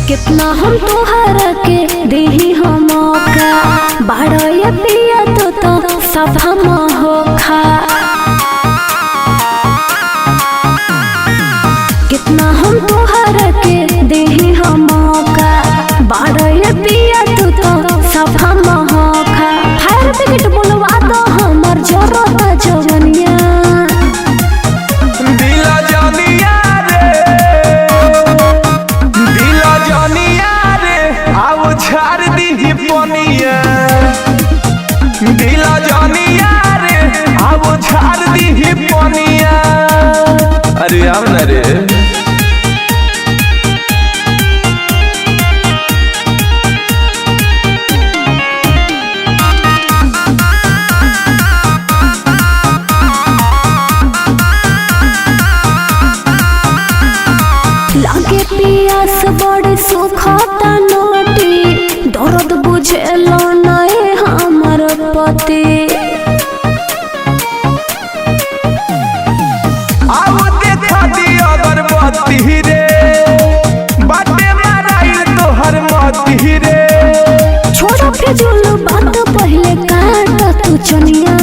कितना हम तोहरा के देही हम मौका बाड़ा या पिया तो सब हम होखा। कितना हम तोहरा के देही हम मौका बाड़ा या पिया तो सब हम होखा। फायर ब्रिगेड बोलवा दो हमर जरूरत जवनिया दिला जानिया रे दिला जानिया रे आओ झाड़ दी पनिया दिला जानिया रे आओ झाड़ दी पनिया। अरे आओ ना रे लागे पियास बड़े सुखता नोटी दर्द बुझेलो नए हमर पति। आओ देखा दी अगरबत्ती रे बाटे माराइल तोहर मती रे। छोड़ो फिजूल बात पहले काट तू चनिया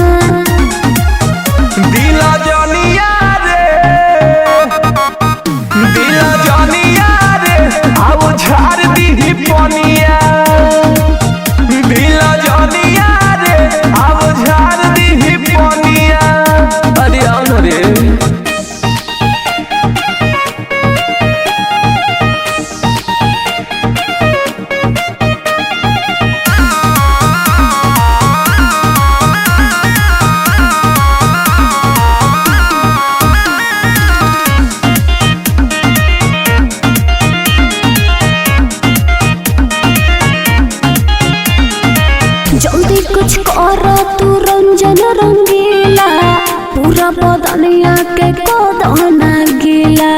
दिला जानिया रे दिला जानिया रे आओ झाड़ दी पनिया दिला जानिया रे आओ झाड़ दी पनिया। अरे आओ ना रे जल्दी कुछ करो तू रंजन रंगीला पूरा बदनिया के कोदना गीला।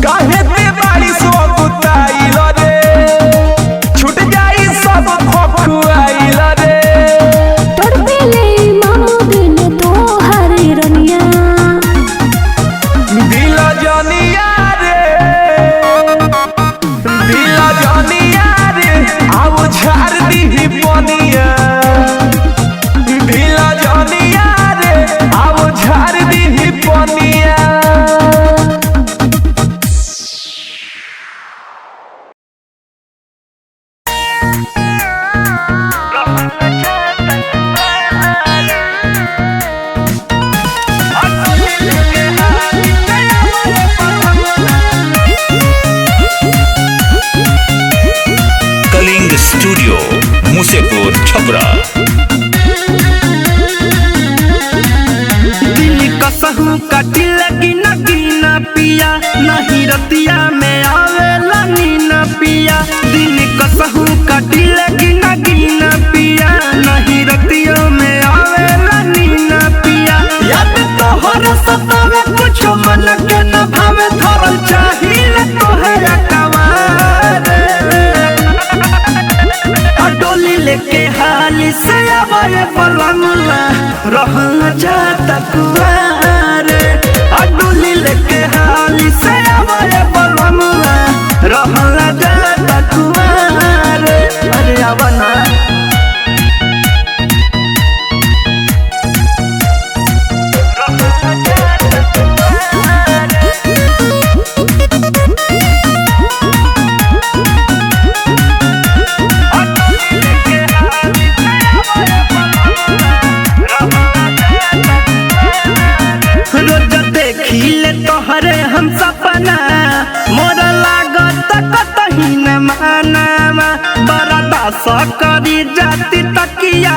काहे ते बाड़ी सो गुताइल रे छूट जाई सब खखुआइल रे। तड़पेले मानो दिन तो हरी रनिया दिला जानिया रे दिला जानिया रे आओ झाड़ दी पनिया दिला जानिया रे आओ झाड़ दी पनिया। कलिंग स्टूडियो मुसेपुर छपरा। दिल कसहू काटी लगी नगीना पिया नहीं रतिया में आवेला नीना पिया। दिल कसहू काटी लगी नगीना पिया नहीं रतिया में आवेला नीना पिया। याद तोहर सतावे कुछ मन के न भावे धरल चाहिए तोहरा कवारे। डोली लेके हाली से आवे पलंगला रहल जाता कुआरे। डोली लेके हाली से आवे पलंगला रहल जाता कुआरे। अरे आवना रोज देखिले तोहरे हम सपना मोर लागत कतही न मानावा। बड़ा दास करी जाती तकिया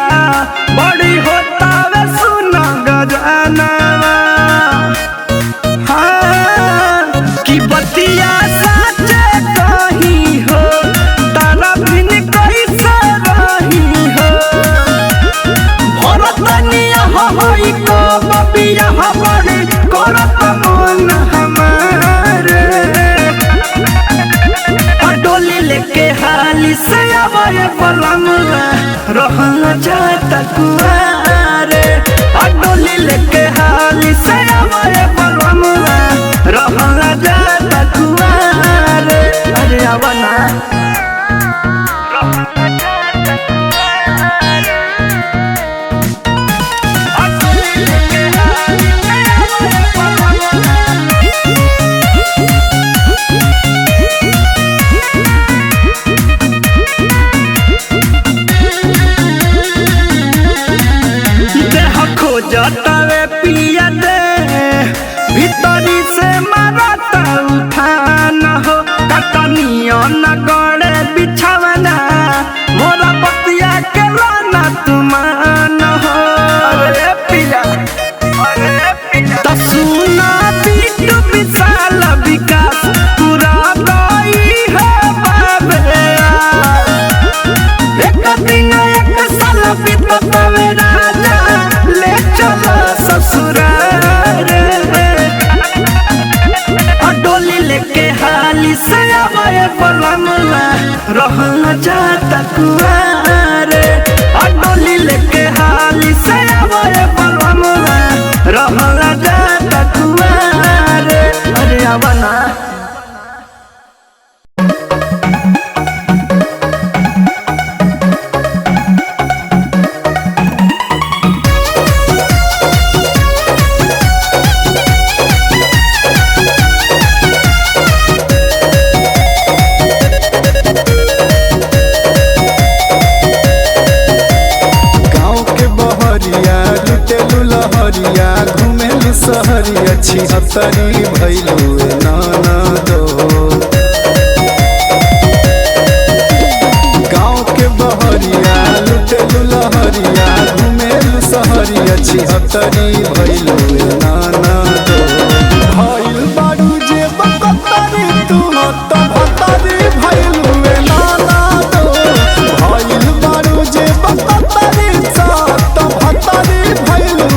बड़ी होता वे सुन गजानावा। हाँ कि बतिया साचे कही हो तारा बिन कैसे से आवे पलंगवा रहना चाहता कुआरे डोली लेके हाली से आवे पलंगवा रहना चाहता कुआरे अरे आवना जतावे पिया दे भीतरी से मारता उठान हो कतनियो न गड़े बिछावना मोरा पतिया के लाना तुमान हो अरे पिया सुना बीट विशाल विकास पूरा गई है बाबे एक दिन एक साल बीततावे राजा ले चलो ससुराल डोली लेके हाली से आवे पलंगवा रहना चाहता कुआरे डोली लेके हाली से आवे पलंगवा रहना चाहता कुआरे अरे आवना घुमेलु सहरिया छिहत्तरी भैलू नाना दो गाँव के बहरिया लुटेलु लहरिया घुमेलु सहरिया छिहत्तरी भैलू नाना दो भैल बारू जे बकतरी तू तो भतरी भैलू नाना दो भैल बारू जे बकतरी तो भतरी भैलू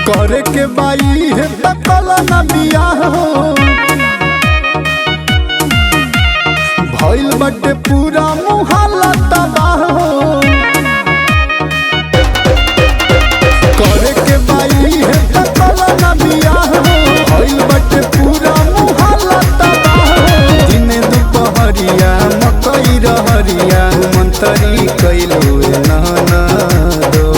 करे के बाई है तकला न बियाह हो भइल बटे पूरा मुहल्ला तबाह हो करे के बाई है तकला न बियाह हो भइल बटे पूरा मुहल्ला तबाह हो दिन दुपहरिया मकई रहरिया मंतरी कैलू नाना दो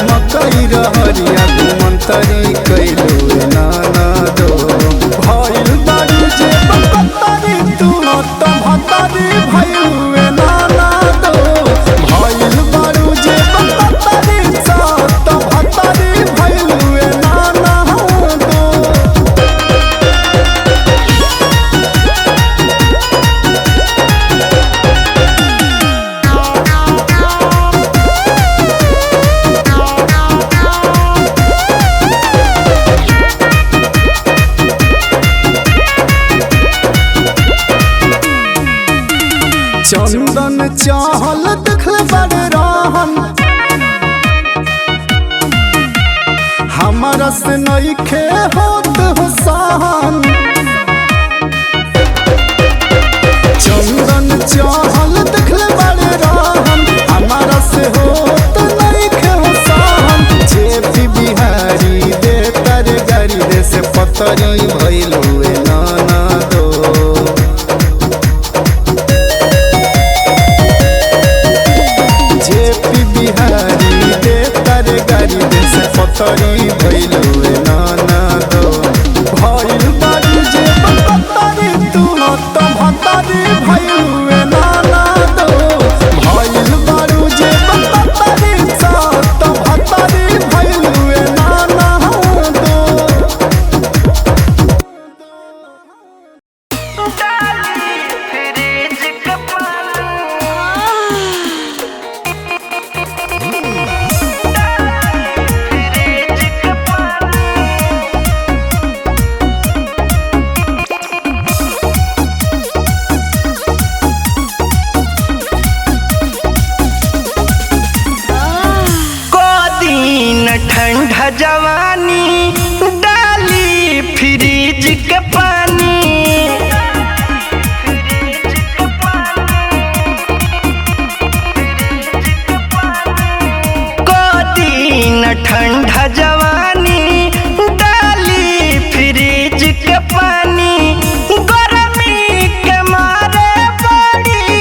मकई रहरिया घुमंतरी कैलू नाना दो भइल बारू जे बकतरी तू तो भतरी भइलू नाना दो भइल बारू जे बकतरी तो भतरी भइलू नाना दो चंदन चाहल देखल बड़े रहन हमारा से नइखे होत हो सहन चंदन चाहल देखल बड़े रहन हमारा से होत नइखे हो सहन जे बिहारी दे तर गारी दे से पतरी भइलू नाना दो बिहारी दे तारे गारी दे से पतरी भइलू नाना दो भइल बारू जे बकतरी तू तो भतरी भइलू नाना दो भइल बारू जे बकतरी तो भतरी भइलू नाना दो जवानी डाली फ्रिज के पानी दिन ठंडा जवानी डाली फ्रिज के पानी गर्मी के मारे बड़ी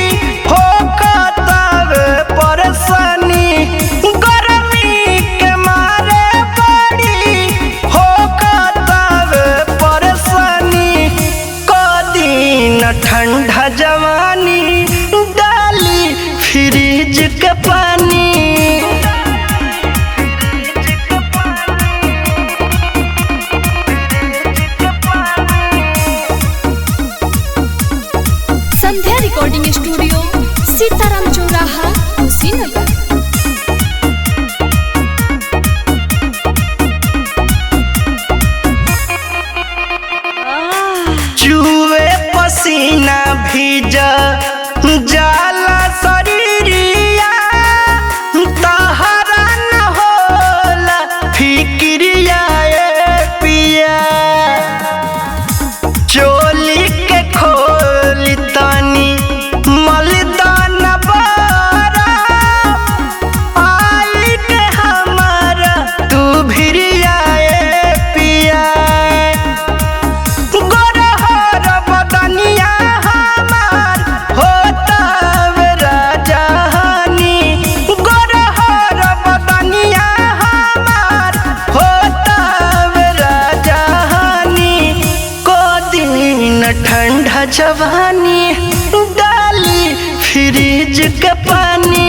होकताव परेशानी गर्मी के मारे बड़ी होकताव परेशानी दिन ठंडा जवानी डाली फ्रिज के पानी रिकॉर्डिंग स्टूडियो सीताराम चौराहा कुशीनगर। चूहे पसीना भीजा जाला शरीरिया तहरा न होला फिक्रिया पिया चोली के खोली तनी मलदान बारा आई के हमारा तू भिरिया पिया गोरहर बदनिया हमार होता राजहानी गोरहर बदनिया हमार होता राजहानी को दिन ठंडा जवानी डाली फ्रिज के पानी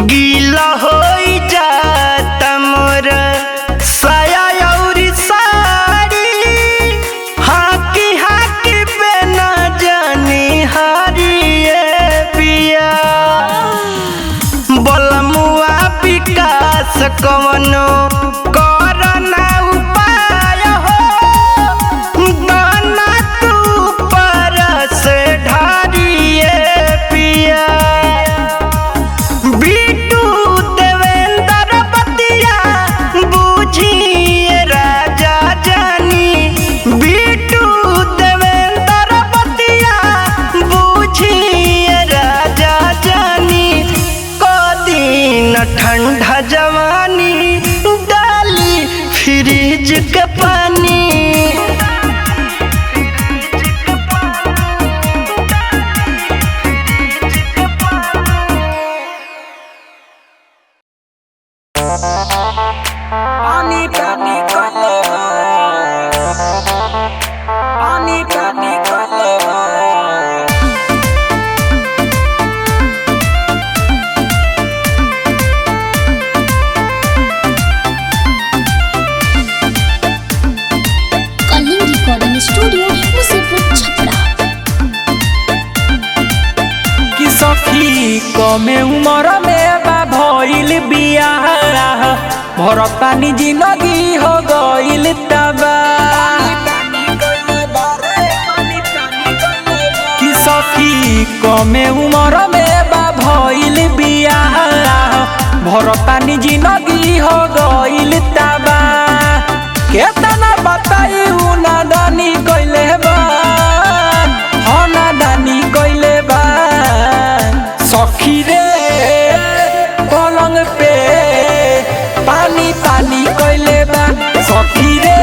गीला होई जाता मोर साया औरी साड़ी हाकी हाकी पे ना जानी हारिए पिया बलमुआ विकास कवनो करना उपाय हो दाना तू पर से ढारिए पिया बीटू देवेंद्र बतिया बूझिए राजा जानी बीटू देवेंद्र बतिया बूझिए राजा जानी को दिन ठंडा जवानी डाली फ्रिज के पानी पानी पानी कले पानी पानी कले कलिंग रिकॉर्डिंग स्टूडियो मुसीपुर छपरा। कि सखी कमे उम्र में बा भइल बियाह भरतानी जिंदगी हो गइल तबाह कि सखी कमे उम्र में बा भइल बियाह भरतानी जिंदगी हो गइल तबाह केतना बताई उ नादानी कइले बा हो नादानी कइले बा सखी रे पलंग पे पानी पानी कइले बा सखी रे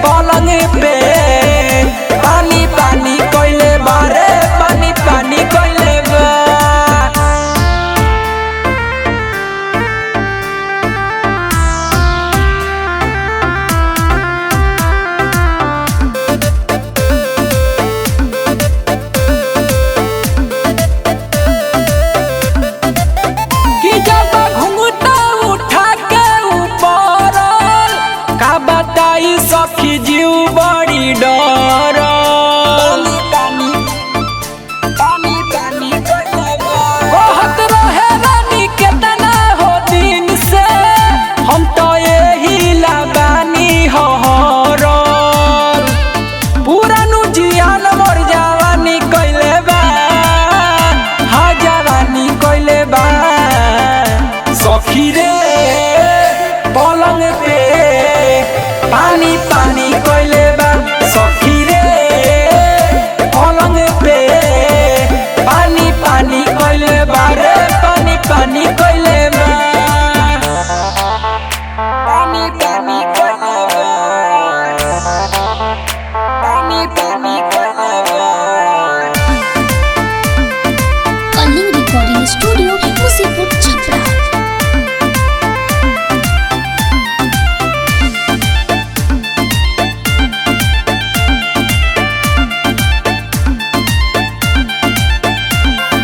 पलंग पे पानी पानी कइले बा रे पानी पानी कइले बा जियान मोर जवानी कइले बा, हाँ जवानी कइले बा। सखी रे पलंग पे पानी पानी कइले बा, सखी रे पलंग पे पानी पानी कइले बा रे, पानी पानी कइले बा, पानी पानी कइले बा, पानी पानी कइले बा। Kalinga recording studio Musipur Chhapra.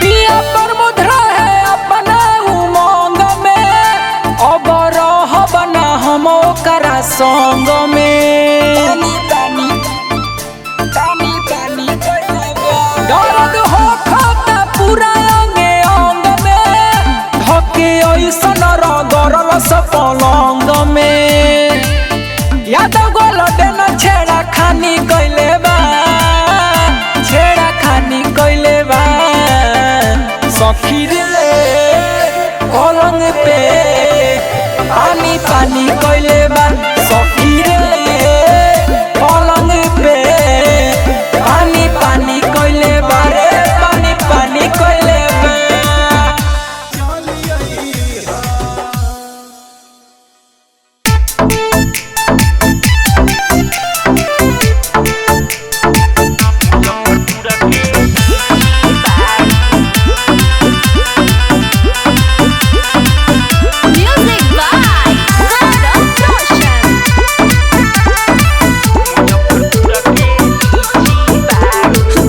पिया पर मुद्रा है अपना उमंग में, अब रहब ना हम ओकरा संग में। दर्द हो खाता पूरा अंगे अंग में, धके ऐसन रगड़ल से पलंग में। यादव गोलडेन छेड़ा खानी कइले बा, छेड़ा खानी कइले बा। सखी रे पलंग पे पानी पानी कइले बा, सखी रे पलंग पे पानी पानी कइले बा रे, पानी पानी कइले बा। म्यूजिक बाय गौरव रोशन।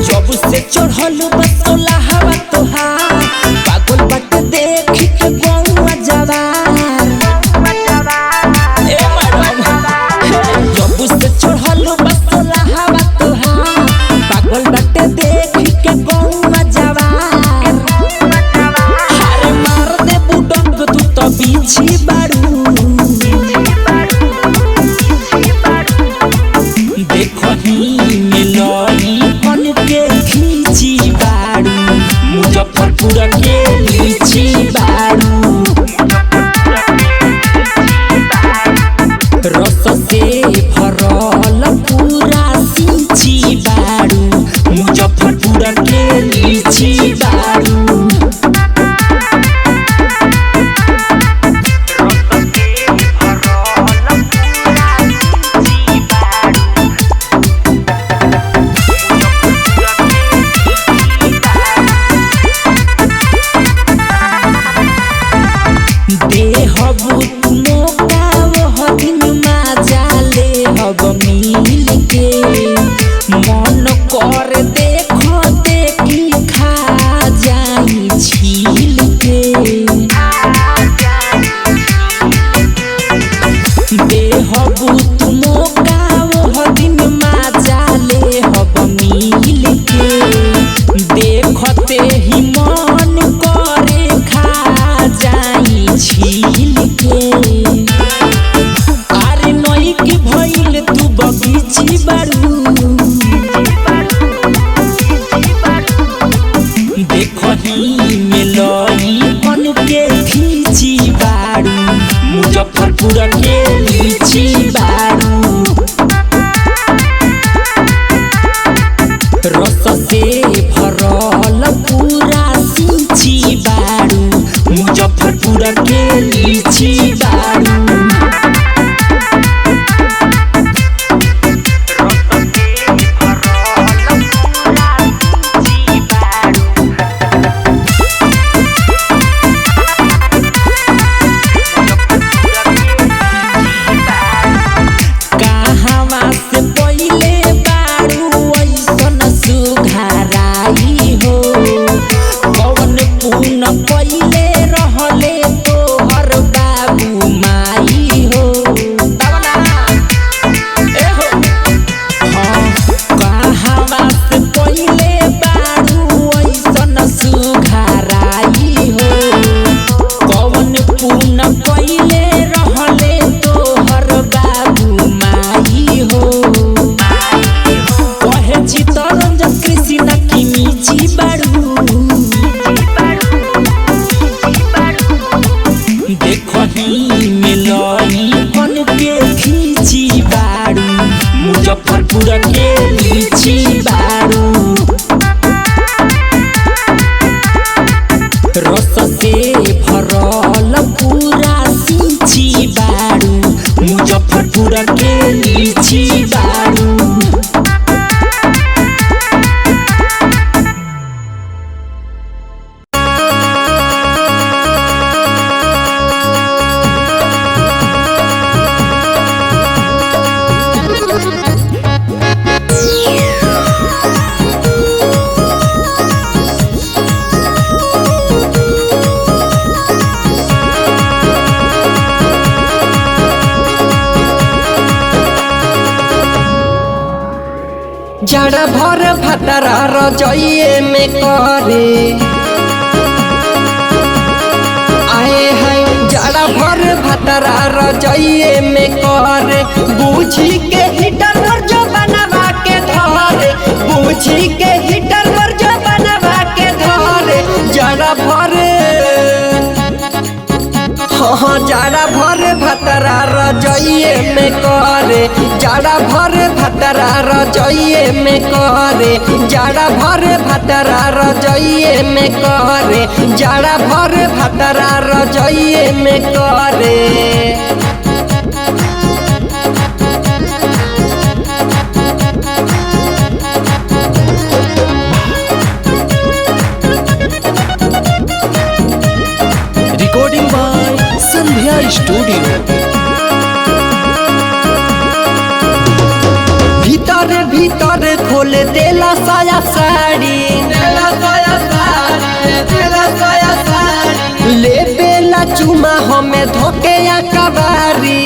जब से चढ़ल बसोला हवा तोहार, पागल बट देख के गौवा जवार। ए मैडम, जब से चढ़ल बसोला हवा तोहार, पागल बट देख के गौवा जवार। हारे मार दे बुडंग तू तो बीछी बारू, देखही मिलई बन के खींची बारू, मुजफ्फरपुर के लीची बारू। रस से भरल पूरा सिंची बारू, मुजफ्फरपुर के लीची बारू। देहबू मौका वह दिन माजा लेहब मिल के, मन कर देख देखी खा जाई छील के। देहबू मौका वह दिन माजा लेहब मिल के, देखते ही मन करे खा जाई छील के। अरे नई की भइल तू बगीची बारू, देखही मिलई बन के खींची बारू, मुजफ्फरपुर के लीची बारू। रस से भरल पूरा सिंची बारू, मुजफ्फरपुर के लीची बारू। कहवा से पहिले बारू ऐसन सुघारा जाड़ा भर भतरा रजइए में करे आए हैं जाड़ा भर भतरा रजइए में करे बूझी के हीटर पर जो बनवा के धरे बूझी के हीटर पर जो बनवा के धरे जाड़ा भरे हाँ जाड़ा भर भतरा रजइए में करे जाड़ा भर भतरा रजइए में करे जाड़ा भर भतरा रजइए में करे जाड़ा भर भतरा रजइए में करे रिकॉर्डिंग बाय संध्या स्टूडियो। भीतर भीतर खोल देला साया साड़ी ले बेला चुमा हमें धोके कबारी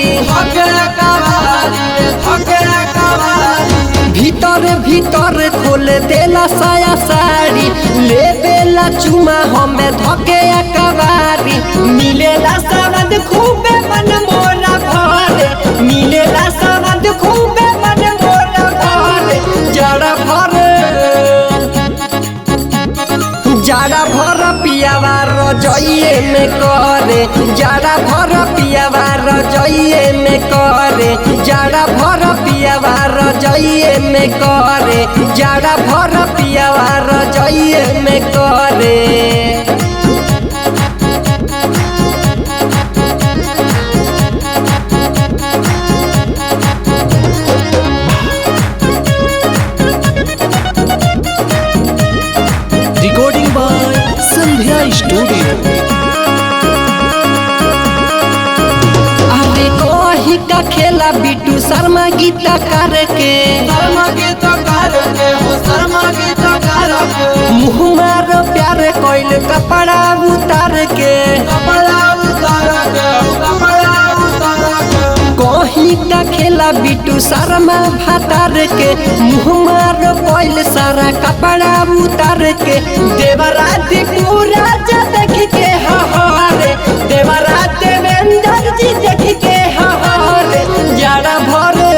भीतर भीतर खोल देला साया साड़ी ले बेला चुमा हमें धोके कबारी मिलेला सवद खूबे मन मोरा भरे मिलेला सवद खूबे मन मोरा भरे जाड़ा भर पियावा रजइए में करे जाड़ा भर पियावा रजइए में करे जाड़ा भर पियावा रजइए में करे जाड़ा भर पियावा रजइए में करे रिकॉर्डिंग बाय संध्या स्टूडियो। अरे कोही का खेला बिट्टू शर्मा गीता करके मुँह मारो प्यार कोइल कपड़ा उतार के कोही का खेला बिट्टू शर्मा भातार के मुँह मारो कोइल सारा कपड़ा उतार के देवरात पूरा देख के हहारे देवरात देवेंद्र जी देख के हहारे जाड़ा भरे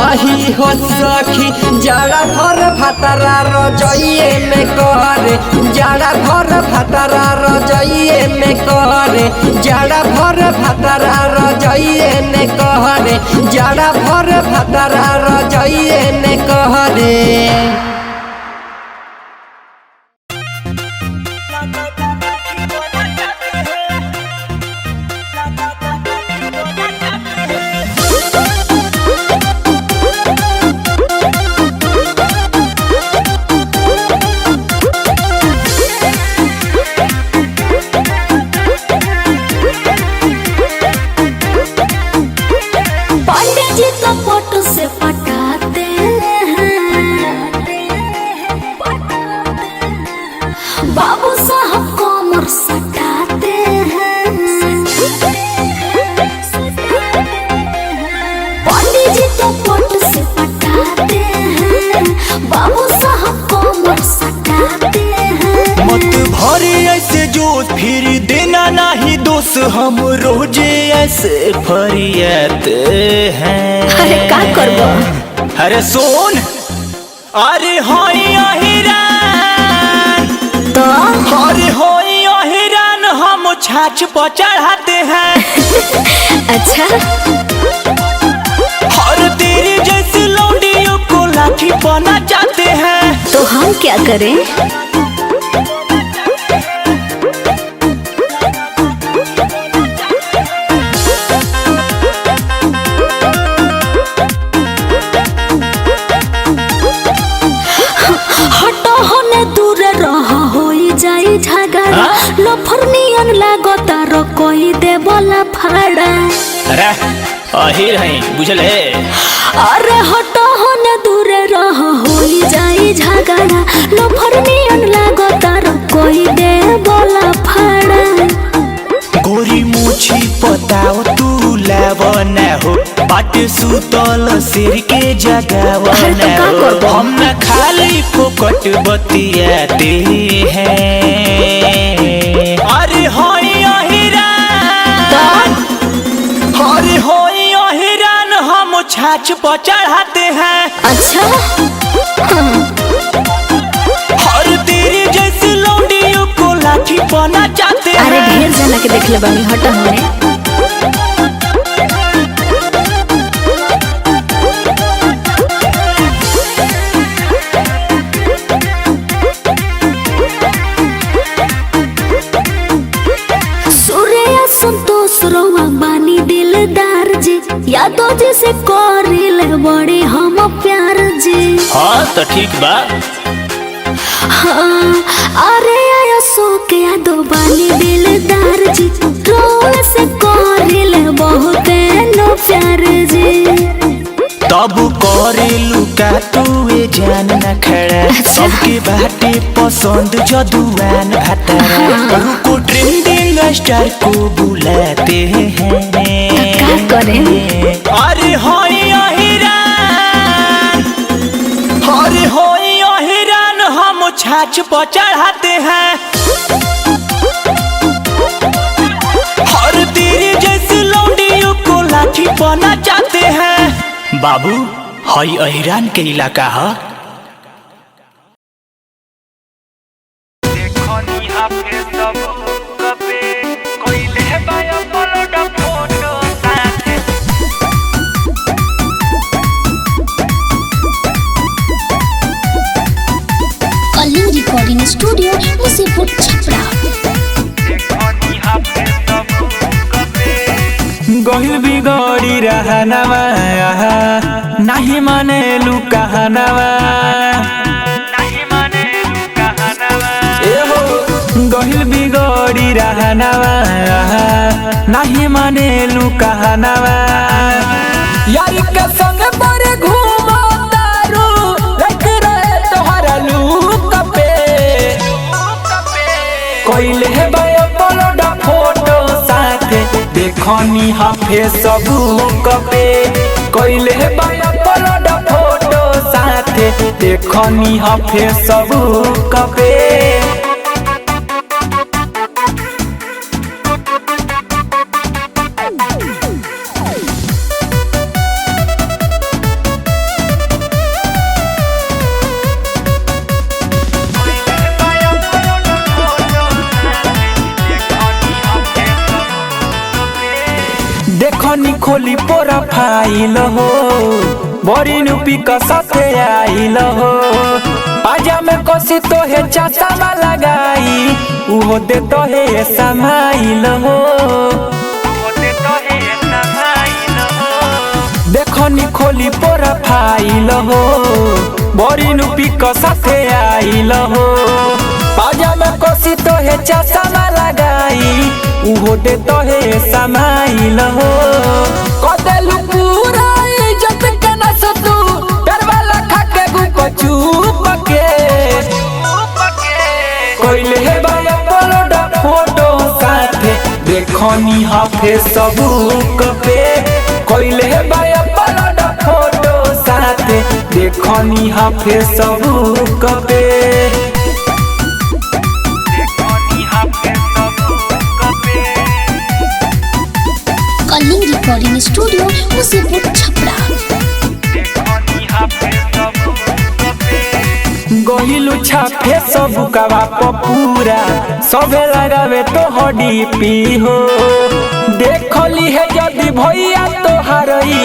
आही हो सखी जाड़ा भर भतरा रजइए में करे जाड़ा भर भतरा रजइए में करे जाड़ा भर भतरा रजइए में करे जाड़ा भर भतरा रजइए में करे पंडित जी तो फोटो से पटाते हैं बाबू साहब कमर सटाते हैं पंडित जी तो फोटो से पटाते हैं बाबू साहब कमर सटाते हैं मत भरे ऐसे जोश फिर देना नहीं दोष हम रोजे ऐसे फरियाते हैं। अरे का करबो अरे सुन अरे होई अहिरान तो अरे होई अहिरान हम छाछ पर चढ़ाते हैं। अच्छा और तेरी जैसी लौंडियों को लाठी बना चाहते हैं। तो हम क्या करें हटो होने दूर रह होई जाई झगड़ा लफरनियन लागता रो कोई दे बोला फाड़ा अरे अहिर हैं बुझल है। अरे हटो होने दूर रह होई जाई झगड़ा लफरनियन लागता रो कोई दे बोला फाड़ा गोरी मुछी पताओ तू लाव न हो बाट सुतल सिर के जगावा अरे तो का करबो? हम न खाली फोकट बतियाते हैं। अरे होई अहिरान, अरे होई अहिरान हम छाछ पर चढ़ाते हैं। अच्छा और तेरी जैसी लौंडियों को लाठी बना चाहते हैं। अरे ढेर जना के देख ले बानी, हट हमने। सूर्य संतोष रोवा बानी दिलदार जी, यादों जी से कोरिल बड़े हम प्यार जी। हाँ तो ठीक बा। हाँ, अरे आया सो के यादों बानी दिलदार जी, रोल से कोरिल बहुत नो प्यार जी। तब करेलू का तुए जान न खड़ा, सबके बाटे पसंद जदुआन भातारा। रुको ट्रेंडिंग स्टार को बुलाते हैं। क्या करें? अरे होई अहिरान, अरे होई अहिरान हम छाछ पर चढ़ाते हैं। और तेरे जैसे लौंडियों को लाठी बना चाहते हैं। बाबू हई अहिरान के इलाका है। Kalinga recording studio Musipur Chhapra. गहिल बिगड़ी रहनवा नहीं माने लू कहनवा। गहिल बिगड़ी रहनवा नहीं माने लू कहनवा। यार के संग पर घूमो तारू लग रहे तोहरा लूक पे। कोइले है बायो पलोडा फोटो साथे देखनी हा फेसबुक पे। कोइले है बायो पलोडा फोटो साथे देखनी हा फेसबुक पे। देखनी खोली प्रोफाइल हो, बड़ी नुपी का साथे आइल हो। आजा में कसी तो है चाचा लगाई, उहो दे तो है समाइल हो। देखनी खोली प्रोफाइल हो, बड़ी नुपी का साथे आइल हो। आजा में कसी तो है चाचा लगाई, उहो दे तो है समाइल हो। कदेलू पूरा इज्जत के न सतू, डरवाला खा के गुप चुप के। कोइले है बाया पलोडा फोटो साथे देखनी हा फेसबुक पे। कोइले है बाया पलोडा फोटो साथे देखनी हा फेसबुक पे। Kaling recording studio Musipur Chhapra. गहिलू छापे सब कवा पूरा सबे लगावे तो हडी पी हो। देखली है यदि भैया तो हरई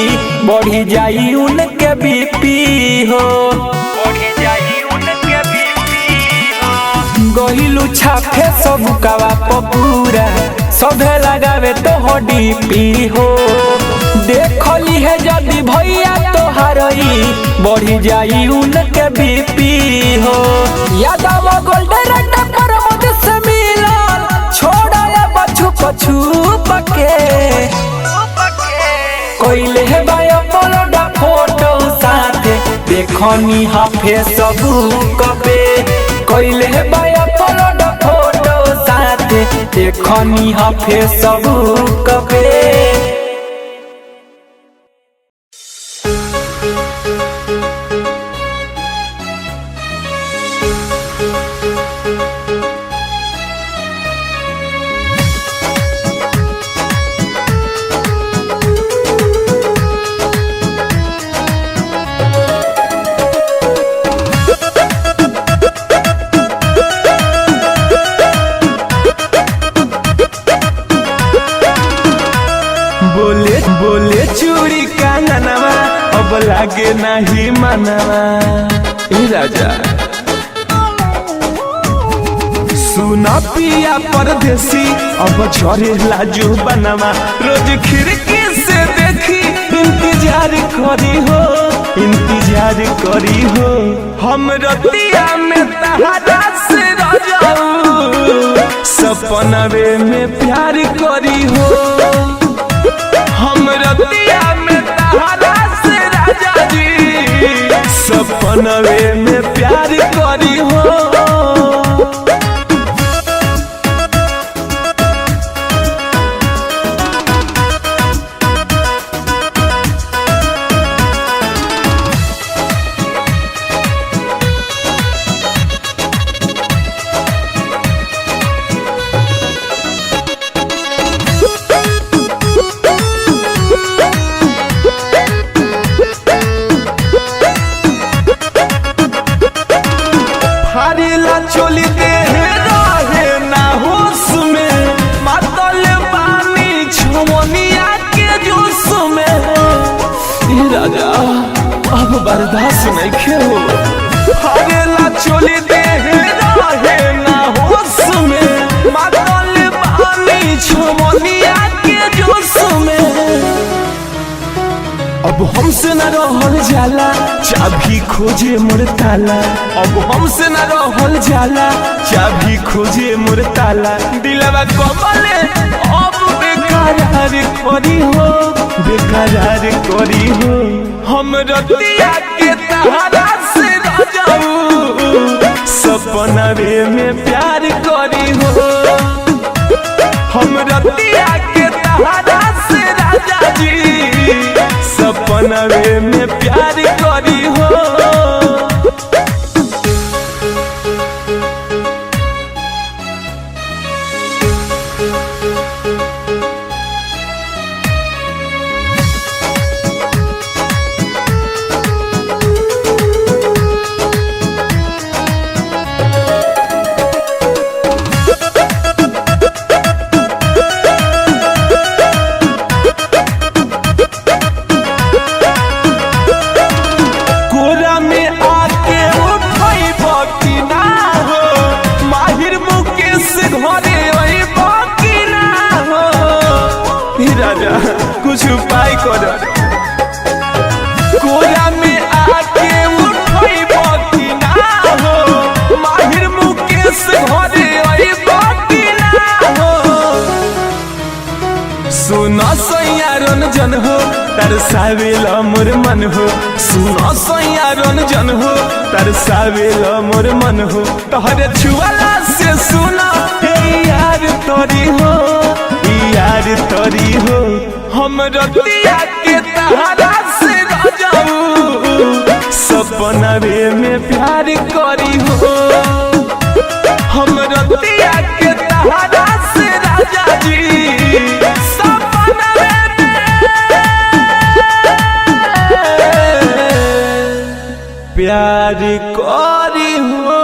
बढ़ी जाई उनके बीपी हो। गहिलू छापे सब कवा पूरा सबे लगावे तो हडी पी हो। देखली है यदि भैया तो हरई बढ़ी जाई उनके बीपी हो। यादव गोल्डन रट्टा पर मुझ से मिलन छोड़ा बछू पछू पके। कोइले है बाया पलोडा फोटो साथे देखनी हा फेसबुक पे। कोइले है बाया पलोडा फोटो साथे देखनी हा फेसबुक पे। लागे नहीं मनवा ए राजा सुना पिया परदेसी अब झरे लाजू बनवा रोज खिड़की से देखी इंतजार करी हो हम रतिया में तहरा से रजाऊ सपनवे में प्यार करी हो हम रतिया में तहरा से राजा जी सपनवे में प्यार करी हो चोली दे रहे ना होश में मातल पानी छमनिया के जोश में राजा अब बर्दाश्त नहीं खेलो हरेला चोली दे रहे ना होश में मातल पानी छमनिया के जोश में अब हमसे न रहल जाला चाबी खोजे मोर ताला अब हमसे न रहल जाला चाबी खोजे मोर ताला दिलवा कमले अब बेकरार करी हो हम रतिया के तहरा से रजाऊ सपनवे में प्यार करी हो हम रतिया के तहरा से राजा जी सपनवे में प्यार करी हो कुछ उपाय कर कोरा में आके उठई बाकी ना हो माहिर मुकेश घरे आई बाकी ना हो सुना सैया रंजन हो तरसावेला मोर मन हो सुना सैया रंजन हो तरसावेला मोर मन हो तोहरे छुआला से सुना यार तोरी हो हम रतिया के तहरा से रजाऊ सपनवे में प्यार करी हो हम रतिया के तहरा से राजा जी सपनवे में प्यार करी हो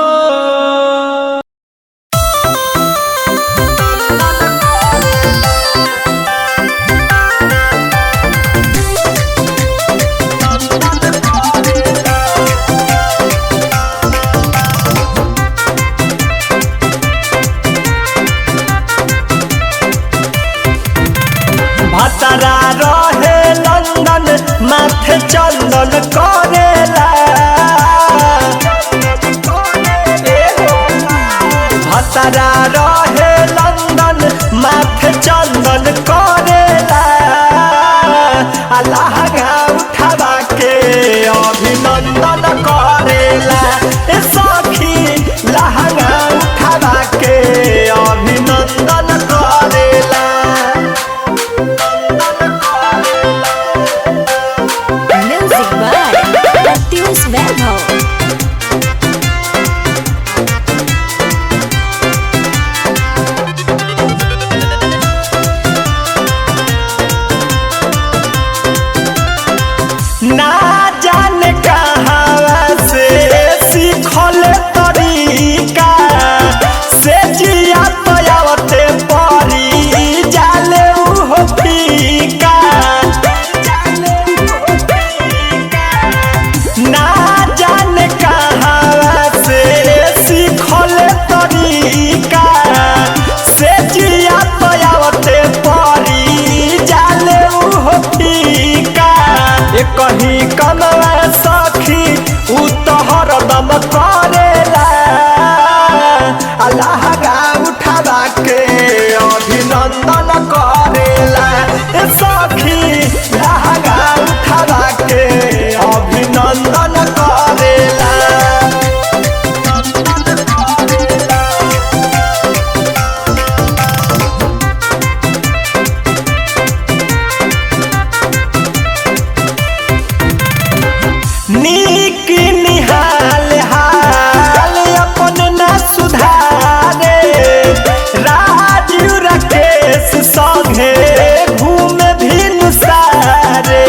भतरा रहे लंदन माथे चंदन करेला भतरा रहे लंदन माथे चंदन करेला अल्लाह उठावा के अभिनंदन करेला सखी लहंगा उठावा के अभिनंदन करेला म्यूजिक बाय प्रत्युष वैभव ना जाने कहाँ से सीखल तरीका से जिया पयावते परी जाले उहो फीका नहीं कमवा सखी उ तो हरदम करेला लहंगा उठावा के अभिनंदन करेला सखी लहंगा उठावा के अभिनंदन करेला। नीक निहाल हाल अपन न सुधारे राजू राकेश संगे घूमे भिन सारे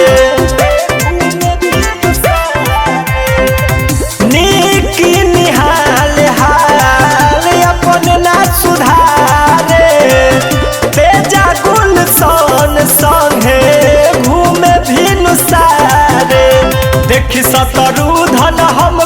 नीक निहाल हाल अपन न सुधारे तेजा गुलशन संगे घूमे भिन सारे देखी सतरू धन हम